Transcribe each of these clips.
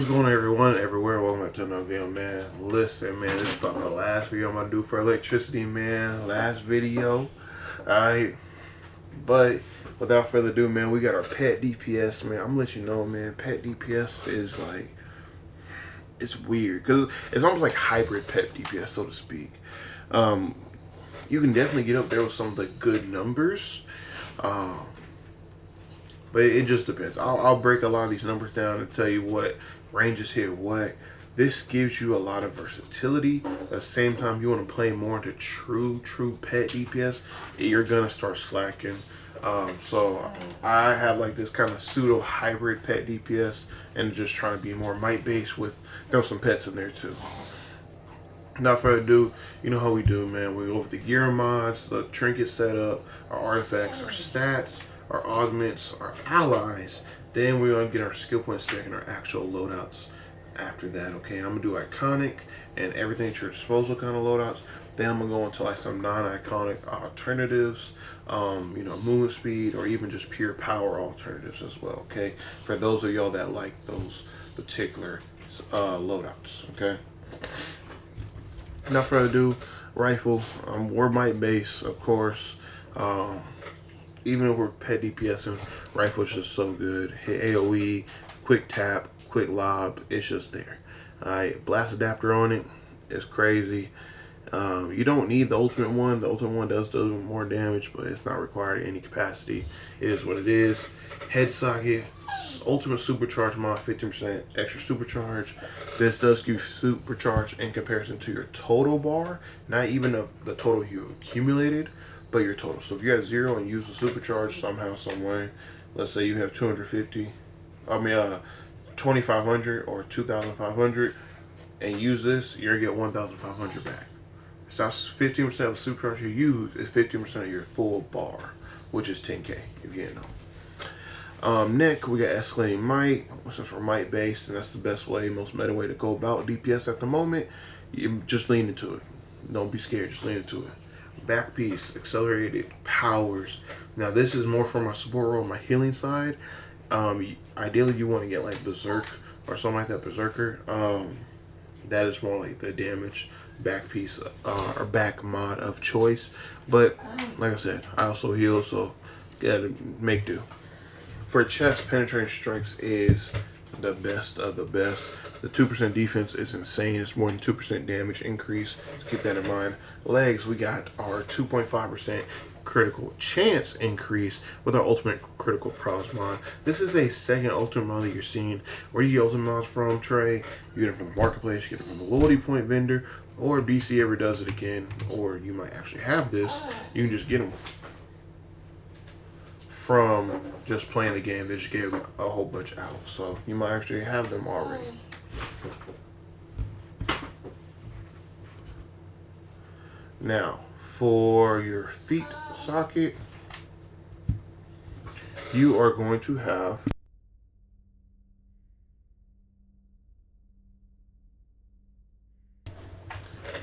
What's going on, everyone, everywhere? Welcome back to another video, man. Listen, man, this is about the last video I'm gonna do for electricity, man. Last video. Alright. But without further ado, man, we got our pet DPS, man. I'm gonna let you know, man, pet DPS is like, it's weird. Because it's almost like hybrid pet DPS, so to speak. Um, you can definitely get up there with some of the good numbers. Um, But it just depends. I'll break a lot of these numbers down and tell you what ranges hit what. This gives you a lot of versatility. At the same time, you want to play more into true pet DPS, you're going to start slacking. So I have like this kind of pseudo hybrid pet DPS and just trying to be more might based with throw some pets in there too. Without further ado, you know how we do, man. We go over the gear mods, the trinket setup, our artifacts, our stats, our augments, our allies. Then we're gonna get our skill point stack and our actual loadouts after that. Okay, I'm gonna do iconic and everything at your disposal kind of loadouts. Then I'm gonna go into like some non-iconic alternatives, movement speed or even just pure power alternatives as well. Okay, for those of y'all that like those particular loadouts. Okay. Without further ado, rifle. We're might base, of course. Um, Even if we're pet DPS and rifle's just so good. Hit AoE, quick tap, quick lob. It's just there. Alright, blast adapter on it. It's crazy. You don't need the ultimate one. The ultimate one does do more damage, but it's not required in any capacity. It is what it is. Head socket, ultimate supercharge mod, 15% extra supercharge. This does give supercharge in comparison to your total bar, not even the total you accumulated, but your total. So if you have 0 and use the supercharge somehow, some way, let's say you have 2,500 or 2,500, and use this, you're gonna get 1,500 back. So that's 15% of the supercharge you use is 15% of your full bar, which is 10k if you didn't know. Neck, we got escalating might, since we're might based, and that's the best way, most meta way to go about DPS at the moment. You just lean into it. Don't be scared, just lean into it. Back piece, accelerated powers. Now this is more for my support role, my healing side. Ideally you want to get like Berserk or something like that, Berserker. That is more like the damage back piece or back mod of choice. But like I said, I also heal, so gotta make do. For chest, penetrating strikes is the best of the best. The 2% defense is insane. It's more than 2% damage increase. So keep that in mind. Legs, we got our 2.5% critical chance increase with our ultimate critical prowess mod. This is a second ultimate mod that you're seeing. Where do you get ultimate mods from, Trey? You get it from the marketplace, you get it from the loyalty point vendor, or if DC ever does it again, or you might actually have this, you can just get them from just playing the game. They just gave them a whole bunch out, so you might actually have them already. Now, for your feet socket, you are going to have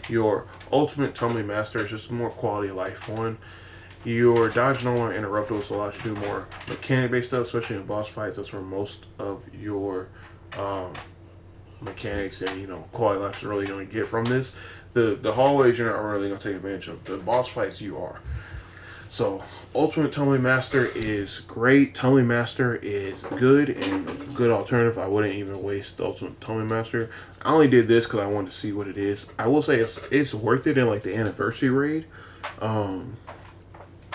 your ultimate tumbling master. It's just a more quality of life one. Your dodge normal and interruptibles allows you to do more mechanic based stuff, especially in boss fights. That's where most of your um, mechanics and quality life is really going to get from this. The hallways you're not really going to take advantage of. The boss fights you are. So Ultimate Tumbling Master is great. Tumbling Master is good and a good alternative. I wouldn't even waste the Ultimate Tumbling Master. I only did this because I wanted to see what it is. I will say it's worth it in like the anniversary raid. Um,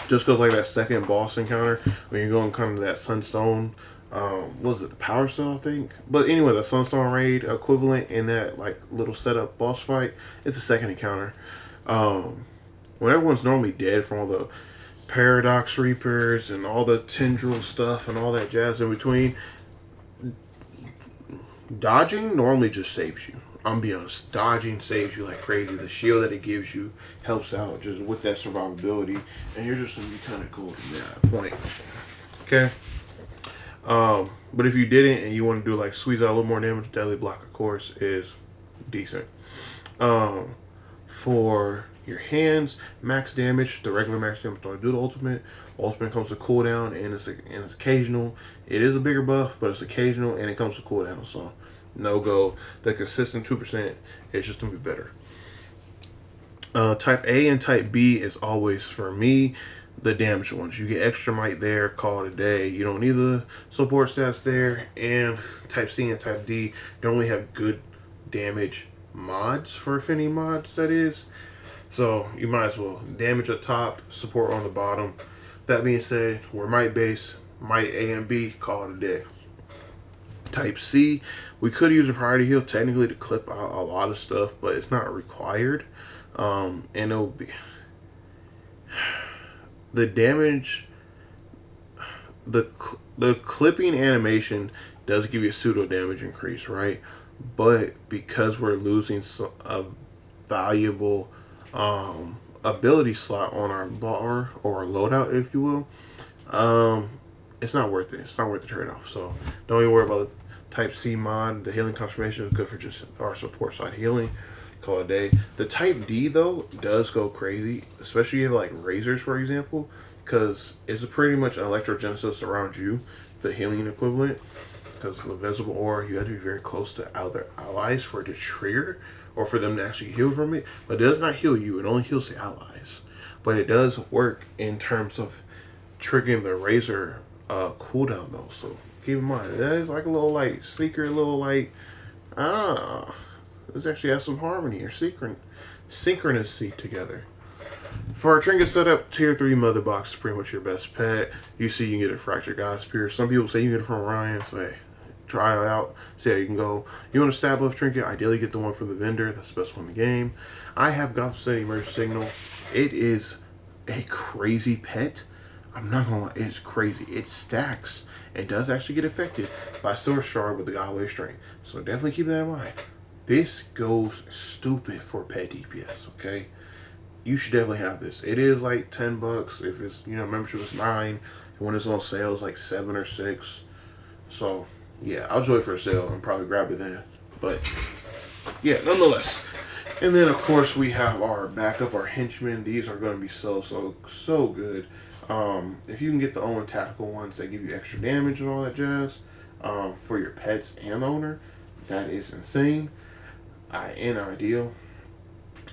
just because like that second boss encounter when you're going kind of that Sunstone, what was it, the Power Cell, I think? But anyway, the Sunstone raid equivalent in that like little setup boss fight, it's a second encounter. Um, when everyone's normally dead from all the Paradox Reapers and all the tendril stuff and all that jazz in between, dodging normally just saves you. I'm be honest, dodging saves you like crazy. The shield that it gives you helps out just with that survivability, and you're just gonna be kind of cool from that point. Okay. But if you didn't and you want to do like squeeze out a little more damage, Deadly Block, of course, is decent. Um, for your hands, max damage, the regular max damage don't do the ultimate. Ultimate comes with cooldown and it's occasional. It is a bigger buff, but it's occasional and it comes with cooldown. So no go. The consistent 2% is just gonna be better. Type A and Type B is always, for me, the damage ones. You get extra might there, call it a day. You don't need the support stats there. And Type C and Type D don't really have good damage mods for affinity mods, that is. So you might as well damage at top, support on the bottom. That being said, we're might base, might A and B, call it a day. Type C, we could use a priority heal technically to clip out a lot of stuff, but it's not required. And it'll be the damage. The clipping animation does give you a pseudo damage increase, right? But because we're losing a valuable ability slot on our bar or our loadout, if you will, it's not worth it. It's not worth the trade-off. So don't even worry about the Type C mod. The healing transformation is good for just our support side healing. Call it a day. The Type D though does go crazy, especially if you have like razors, for example, because it's pretty much an electrogenesis around you, the healing equivalent. Because the visible aura, you have to be very close to other allies for it to trigger or for them to actually heal from it. But it does not heal you, it only heals the allies. But it does work in terms of triggering the razor cooldown though. So keep in mind, that is like a little like secret, little like, let's actually have some harmony or synchronicity together. For our trinket setup, tier 3 mother box is pretty much your best pet. You see, you can get a fractured god spear. Some people say you can get it from Orion, so hey, try it out, see how you can go. You want a stab buff trinket, ideally get the one from the vendor, that's the best one in the game. I have Gotham City Merge Signal. It is a crazy pet. I'm not gonna lie, it's crazy. It stacks. It does actually get affected by Silver Shard with the Godway Strength. So definitely keep that in mind. This goes stupid for pet DPS, okay? You should definitely have this. It is like $10 if it's, membership is 9, and when it's on sale it's like 7 or 6. So yeah, I'll just wait for a sale and probably grab it then. But yeah, nonetheless. And then of course we have our backup, our henchmen. These are going to be so good. If you can get the Owen tactical ones that give you extra damage and all that jazz, for your pets and the owner, that is insane. And ideal.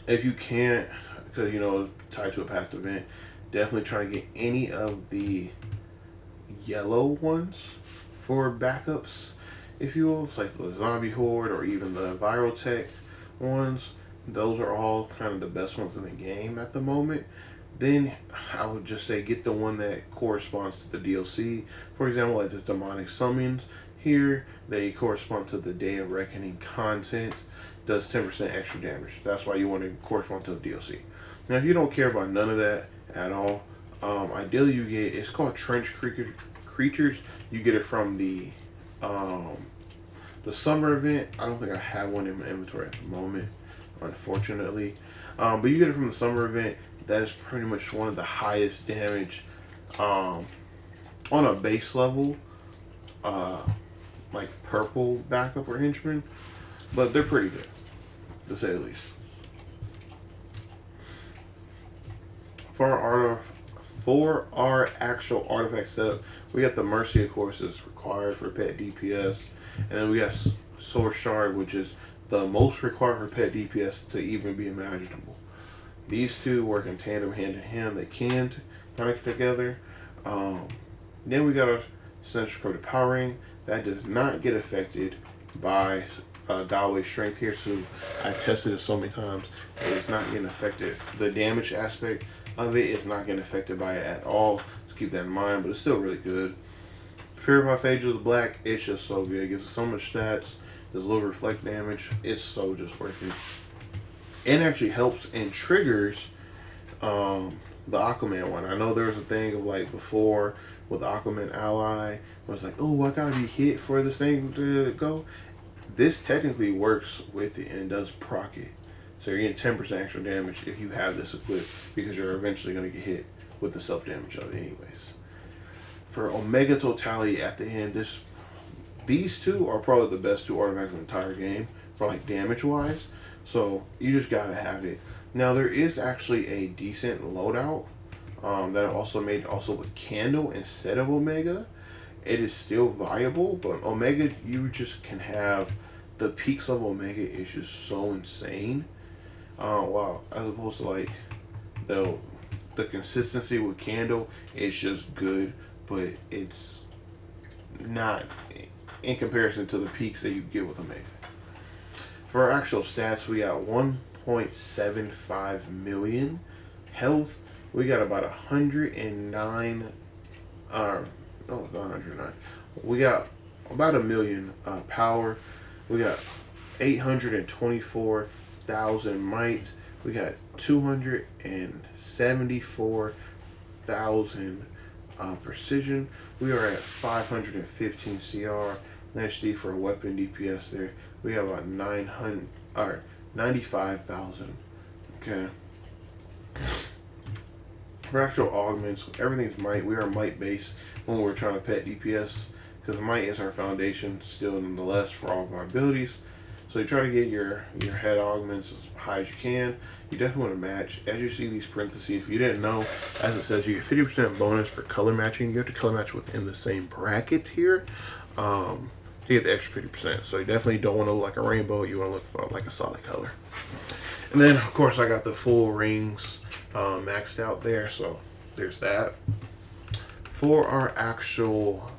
If you can't, because tied to a past event, definitely try to get any of the yellow ones for backups, if you will. It's like the zombie horde or even the viral tech ones. Those are all kind of the best ones in the game at the moment. Then I would just say get the one that corresponds to the DLC. For example, like this demonic summons here, they correspond to the Day of Reckoning content. Does 10% extra damage. That's why you want to correspond to the DLC. Now, if you don't care about none of that at all, ideally you get, it's called Trench Creatures. You get it from the summer event. I don't think I have one in my inventory at the moment, unfortunately. But you get it from the summer event. That is pretty much one of the highest damage on a base level, like purple backup or henchman. But they're pretty good, to say the least. For our actual artifact setup, we got the Mercy, of course, is required for pet DPS, and then we got Solar Shard, which is the most required for pet DPS to even be imaginable. These two work in tandem, hand in hand. They can connect together. Then we got our Central Code Powering. That does not get affected by Godway Strength here, so I've tested it so many times. It's not getting affected. The damage aspect of it is not getting affected by it at all. Just keep that in mind, but it's still really good. Fear by Phage of the Black, it's just so good. It gives us so much stats. Does a little reflect damage. It's so just worth it. It actually helps and triggers the Aquaman one. I know there was a thing of like before with Aquaman Ally, where it's like, oh, I gotta be hit for this thing to go. This technically works with it and does proc it. So you're getting 10% extra damage if you have this equipped, because you're eventually going to get hit with the self-damage of it anyways. For Omega Totality at the end, these two are probably the best two artifacts in the entire game for like damage-wise. So you just got to have it. Now there is actually a decent loadout that I also made also with Candle instead of Omega. It is still viable, but Omega you just can have the peaks of Omega is just so insane. Wow, as opposed to like the the consistency with Candle, it's just good, but it's not in comparison to the peaks that you get with Omega. For our actual stats, we got 1.75 million health. We got about 109. No, not 109. We got about a million power. We got 824,000 might. We got 274,000 precision. We are at 515 CR. HD for weapon DPS there. We have about 900 or 95,000. Okay. For actual augments, everything's might. We are might based when we're trying to pet DPS because might is our foundation still nonetheless for all of our abilities. So you try to get your head augments as high as you can. You definitely want to match. As you see these parentheses, if you didn't know, as it says, you get 50% bonus for color matching. You have to color match within the same bracket here to get the extra 50%. So you definitely don't want to look like a rainbow. You want to look for like a solid color. And then, of course, I got the full rings maxed out there. So there's that. For our actual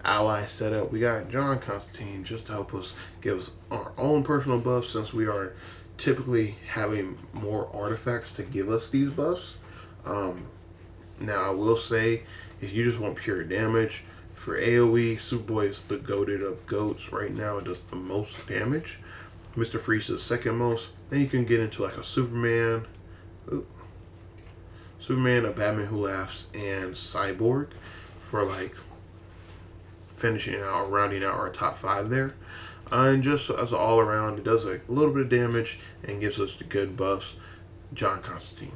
ally setup, we got John Constantine just to help us give us our own personal buffs since we are typically having more artifacts to give us these buffs. Now I will say if you just want pure damage for AoE, Superboy is the goated of goats right now. It does the most damage. Mr. Freeze is second most. Then you can get into like a Superman, a Batman Who Laughs, and Cyborg for like finishing out, rounding out our top 5 there. And just as an all around, it does a little bit of damage and gives us the good buffs. John Constantine.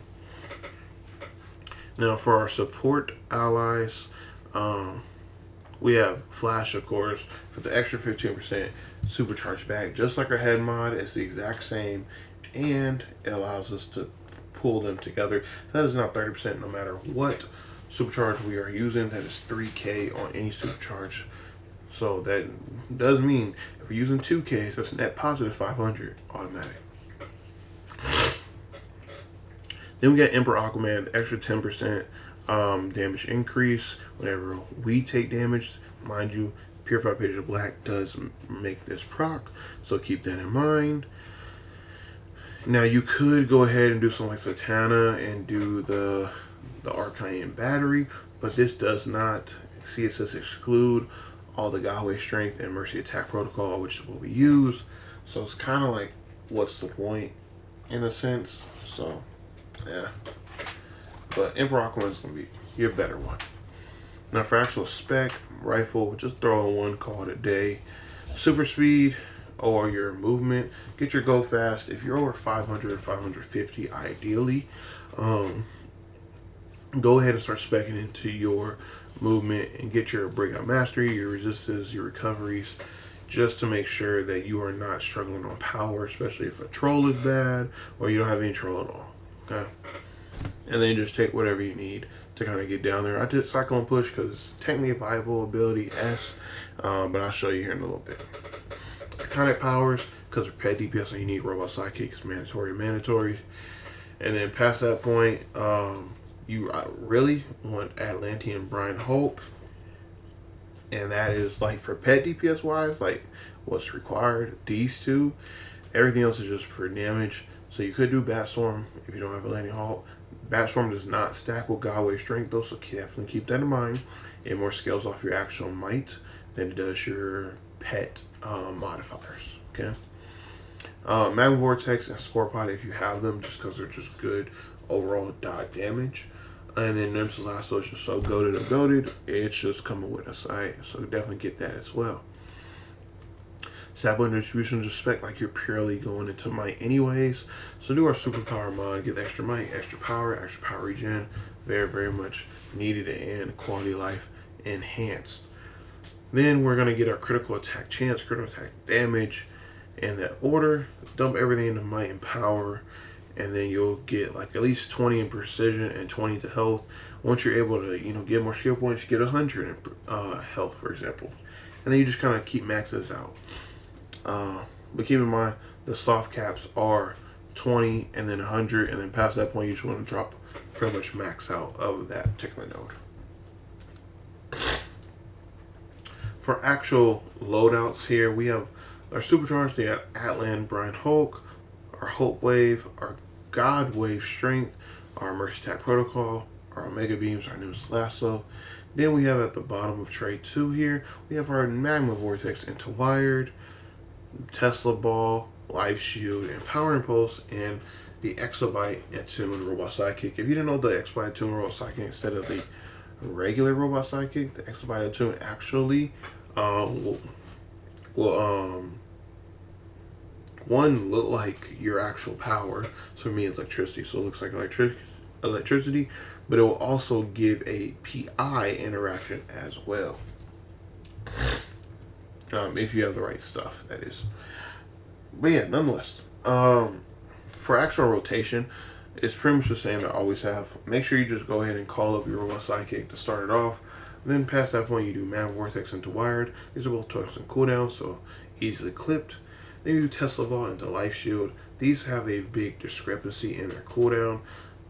Now for our support allies, we have Flash, of course, for the extra 15% supercharged back. Just like our head mod, it's the exact same, and it allows us to pull them together. That is now 30% no matter what supercharge we are using. That is 3K on any supercharge. So that does mean if we're using 2Ks, that's net positive 500 automatic. Then we got Emperor Aquaman, the extra 10% damage increase whenever we take damage. Mind you, Purified Page of Black does make this proc, so keep that in mind. Now you could go ahead and do something like Satana and do the Arcane Battery, but this does not. See, it says exclude all the Galway Strength and Mercy Attack Protocol, which is what we use. So it's kind of like, what's the point in a sense? So yeah, but Emperor Aquaman is going to be your better one. Now for actual spec, rifle, just throw in one, call it a day. Super speed or your movement, get your go fast. If you're over 500 or 550 ideally, go ahead and start speccing into your movement and get your breakout mastery, your resistances, your recoveries, just to make sure that you are not struggling on power, especially if a troll is bad or you don't have any troll at all. Okay, and then just take whatever you need to kind of get down there. I did Cyclone Push because it's technically a viable ability S, but I'll show you here in a little bit. Iconic powers, because for pet DPS, so you need robot sidekicks, mandatory. And then past that point, you really want Atlantean Brian Hope, and that is like for pet DPS wise, like what's required. These two, everything else is just for damage. So you could do Batstorm if you don't have Atlantean Hope. Batstorm does not stack with Galway Strength though, so definitely keep that in mind. It more scales off your actual might than it does your pet modifiers. Okay. Magma Vortex and Spore Pod if you have them, just because they're just good overall dot damage. And then Nemesis Lasso is just so goated. It's just coming with us, alright? So definitely get that as well. Stat point distribution, just expect like you're purely going into might anyways. So do our superpower mod, get the extra might, extra power regen. Very, very much needed and quality of life enhanced. Then we're going to get our critical attack chance, critical attack damage in that order. Dump everything into might and power, and then you'll get like at least 20 in precision and 20 to health. Once you're able to, get more skill points, you get 100 in health, for example. And then you just kind of keep maxing this out. But keep in mind, the soft caps are 20 and then 100, and then past that point, you just want to drop pretty much max out of that particular node. For actual loadouts here, we have our supercharged, the Atlan Brian Hulk, our Hope Wave, our God Wave Strength, our Mercy Attack Protocol, our Omega Beams, our Nemesis Lasso. Then we have at the bottom of tray 2 here, we have our Magma Vortex into Wired, Tesla Ball, Life Shield, Empowering Pulse, and the Exabyte Attune Robot Sidekick. If you didn't know the Exabyte Attune Robot Sidekick instead of the regular Robot Sidekick, the Exabyte Attune actually will one look like your actual power. So for me, it's electricity. So it looks like electricity, but it will also give a PI interaction as well. If you have the right stuff, that is. But yeah, nonetheless, for actual rotation, it's pretty much the same I always have. Make sure you just go ahead and call up your Robot Sidekick to start it off. Then past that point, you do Magma Vortex into Wired. These are both twice and cooldowns, so easily clipped. Then you do Tesla Ball into Life Shield. These have a big discrepancy in their cooldown,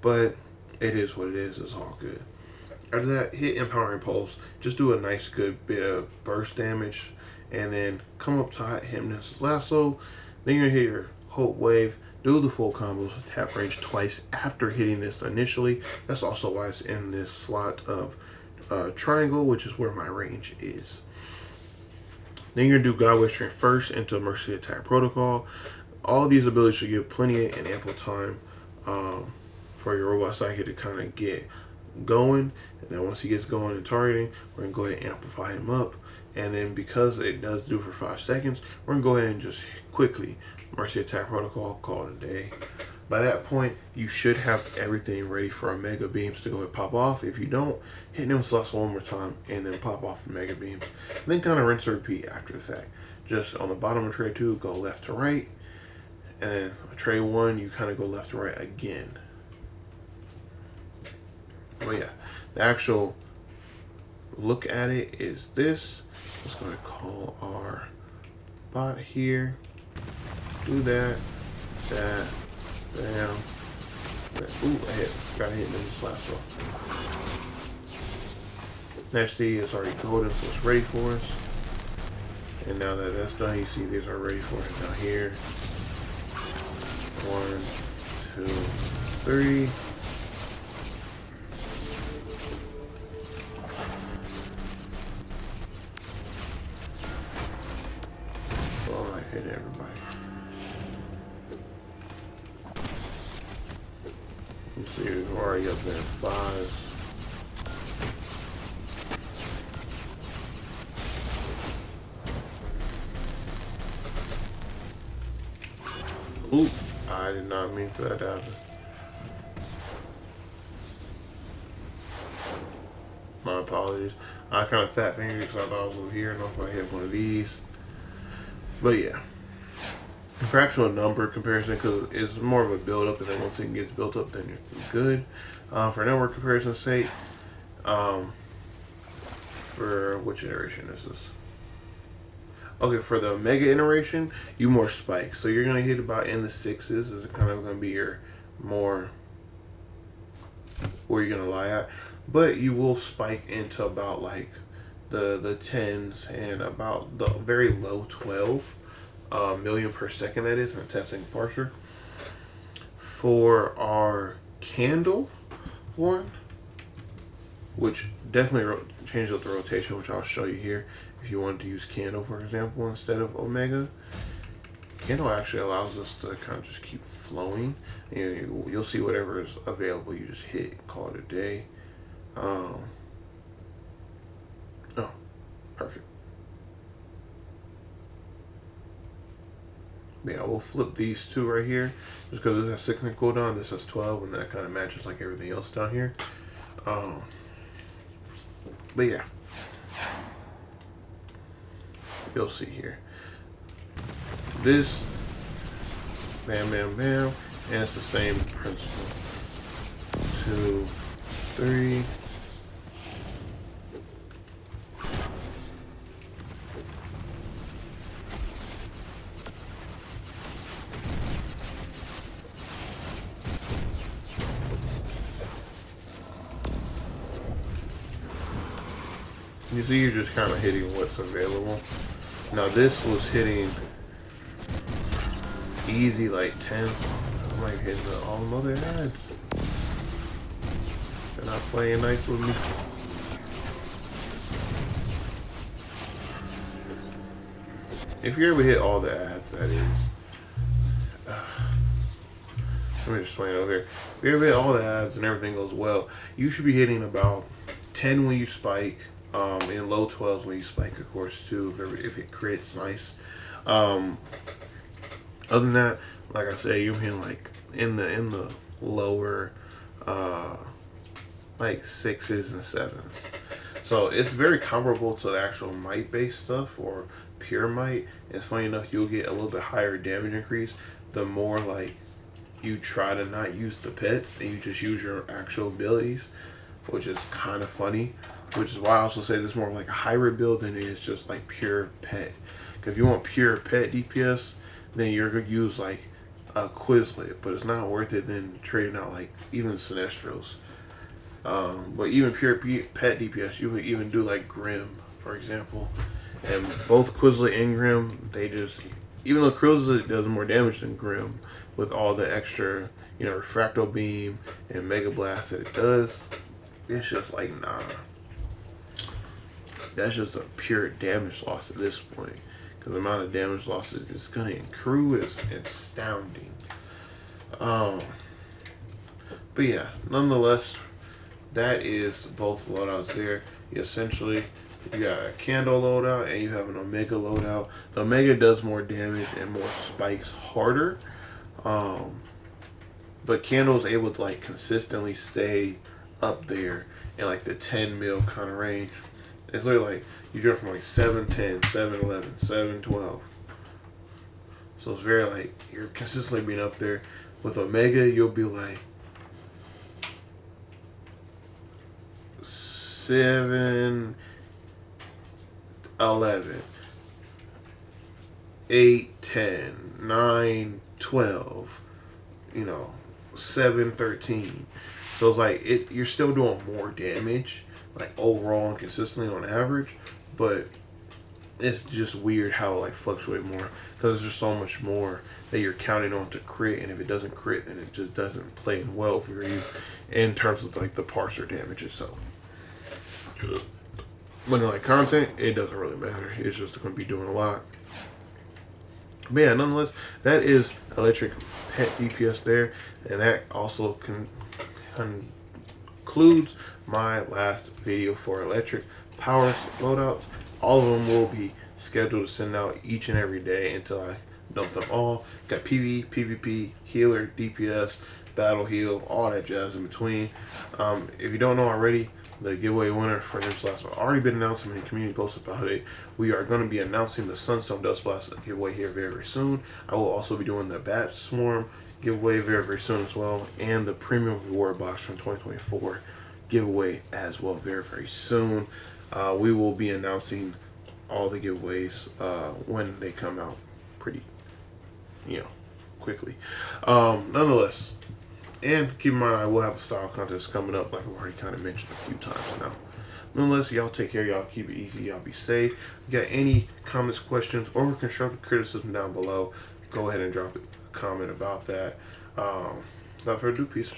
but it is what it is. It's all good. After that, hit Empowering Pulse. Just do a nice good bit of burst damage, and then come up top, hit Nemesis Lasso. Then you're gonna hit your Hope Wave. Do the full combos with tap range twice after hitting this initially. That's also why it's in this slot of triangle, which is where my range is. Then you're gonna do God Wave Strength first into Mercy Attack Protocol. All these abilities should give plenty and ample time for your Robot Sidekick to kind of get going. And then once he gets going and targeting, we're gonna go ahead and amplify him up. And then because it does do for 5 seconds, we're gonna go ahead and just quickly Mercy Attack Protocol, call it a day. By that point, you should have everything ready for our Mega Beams to go and pop off. If you don't, hit them slots one more time and then pop off the Mega Beams. And then kind of rinse and repeat after the fact. Just on the bottom of tray 2, go left to right. And then tray 1, you kind of go left to right again. But yeah, the actual look at it is this. Let's go to call our bot here. Do that. Bam. Ooh, I got hit in this last one. Next D is already golden, so it's ready for us. And now that that's done, you see these are ready for it. Now here, 1, 2, 3. Oh, I hit everybody. You see, we're already up there in 5s. Oop, I did not mean for that to happen. My apologies. I kind of fat fingered because I thought I was over here and if I hit one of these. But yeah. For actual number comparison, because it's more of a build up, and then once it gets built up, then you're good. For number comparison's sake, for which iteration is this? Okay, for the Mega iteration, you more spike. So you're going to hit about in the 6s. Is kind of going to be your more where you're going to lie at. But you will spike into about like the 10s and about the very low 12 million per second, that is, in a 10-second parser. For our candle one, which definitely changes up the rotation, which I'll show you here. If you wanted to use candle, for example, instead of omega, candle actually allows us to kind of just keep flowing. And you'll see whatever is available, you just hit, call it a day. Oh, perfect. Yeah, we'll flip these two right here, just because this has 6 minute cooldown, this has 12, and that kind of matches like everything else down here. But yeah, you'll see here. This, bam, bam, bam, and it's the same principle. 2, 3. You see, you're just kind of hitting what's available. Now this was hitting easy like 10. I'm like hitting all them other ads. They're not playing nice with me. If you're able to hit all the ads, that is. Let me explain over here. If you're able to hit all the ads and everything goes well, you should be hitting about 10 when you spike, and low 12s when you spike, of course, too, if it crits nice. Other than that, like I said, you're hitting like in the lower like 6s and 7s. So it's very comparable to the actual might based stuff or pure might. It's funny enough, you'll get a little bit higher damage increase the more like you try to not use the pets and you just use your actual abilities, which is kind of funny. Which is why I also say this is more like a hybrid build than it is just like pure pet. Because if you want pure pet DPS, then you're gonna use like a Quizlet, but it's not worth it than trading out like even Sinestros. But even pure pet DPS, you would even do like Grim, for example. And both Quizlet and Grim, they just, even though Quizlet does more damage than Grim, with all the extra, Refracto Beam and Mega Blast that it does, it's just like, nah. That's just a pure damage loss at this point. Because the amount of damage losses it's going to accrue is astounding. But yeah, nonetheless, that is both loadouts there. You essentially, you got a Candle loadout and you have an Omega loadout. The Omega does more damage and more spikes harder. But Candle is able to like consistently stay up there in like the 10 mil kind of range. It's literally like you jump from like 710, 711, 712. So it's very like you're consistently being up there. With Omega, you'll be like 7, 11, 8, 10, 9, 12, 7, 13. So it's like you're still doing more damage, like overall and consistently on average, but it's just weird how it like fluctuate more because there's just so much more that you're counting on to crit, and if it doesn't crit, then it just doesn't play well for you in terms of like the parser damage itself. But in like content, it doesn't really matter. It's just going to be doing a lot. But yeah, nonetheless, that is electric pet DPS there, and that also concludes my last video for electric power loadouts. All of them will be scheduled to send out each and every day until I dump them all. Got PvE, PvP, healer, DPS, battle heal, all that jazz in between. If you don't know already, the giveaway winner for Dust Blast have already been announced. So many community posts about it. We are going to be announcing the Sunstone Dust Blast giveaway here very, very soon. I will also be doing the Bat Swarm giveaway very, very soon as well, and the Premium Reward Box from 2024 giveaway as well very, very soon. We will be announcing all the giveaways when they come out pretty, quickly. Nonetheless, and keep in mind, I will have a style contest coming up, like I've already kind of mentioned a few times now. Nonetheless, y'all take care, y'all keep it easy, y'all be safe. If you got any comments, questions, or constructive criticism down below, go ahead and drop a comment about that. Without further ado, peace.